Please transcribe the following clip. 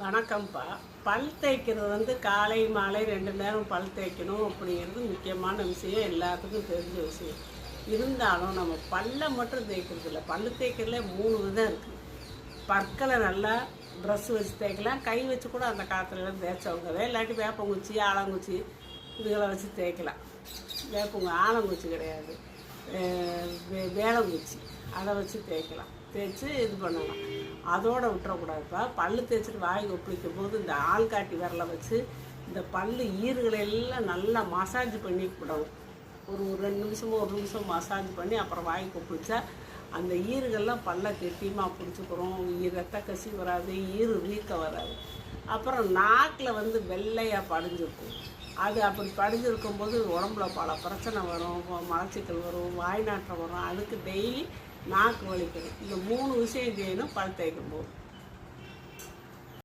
வணக்கம்ப்பா. பல் தேய்க்கிறது காலை மாலை 2 நேரம் பல் தேய்க்கணும் அப்படிங்கிறது முக்கியமான விஷயம், எல்லாத்துக்கும் தெரிஞ்ச விஷயம். இருந்தாலும் நம்ம பல்லை மட்டும் தேய்க்கிறது இல்லை. பல் தேய்க்கிறதுல 3 விதம் இருக்குது. பற்களை நல்லா ப்ரஷ் வச்சு தேய்க்கலாம், கை வச்சு கூட அந்த காலத்துலலாம் தேய்ச்சவங்க, இல்லாட்டி வேப்பங்குச்சி ஆலங்குச்சி இதுகளை வச்சு தேய்க்கலாம். ஆலங்குச்சி கிடையாது, வேளங்குச்சி அதை வச்சு தேய்க்கலாம். தேய்ச்சி இது பண்ணலாம். அதோடு விட்டுறக்கூடாதுப்பா. பல் தேய்ச்சிட்டு வாய் கொப்பளிக்கும் போது இந்த ஆள்காட்டி விரலை வச்சு இந்த பல் ஈறுகளை எல்லாம் நல்லா மசாஜ் பண்ணி விடணும். ஒரு 2 நிமிஷமோ 1 நிமிஷம் மசாஜ் பண்ணி அப்புறம் வாய் கொப்பளிச்சா அந்த ஈறுகள்லாம் பல்லை கெட்டியமாக பிடிச்சிக்கிறோம். ரத்த கசி வராது, ஈறு வீக்க வராது. அப்புறம் நாக்கில் வெள்ளையாக படிஞ்சிருக்கும். அது அப்படி படிஞ்சிருக்கும் போது உடம்புல பல பிரச்சனை வரும், மலச்சிக்கல் வரும், வாய் நாற்றம் வரும். அதுக்கு டெய்லி நாக்கு வலிக்கணும். இந்த 3 விஷயம் செய்யணும் பல் தேய்க்கும் போது.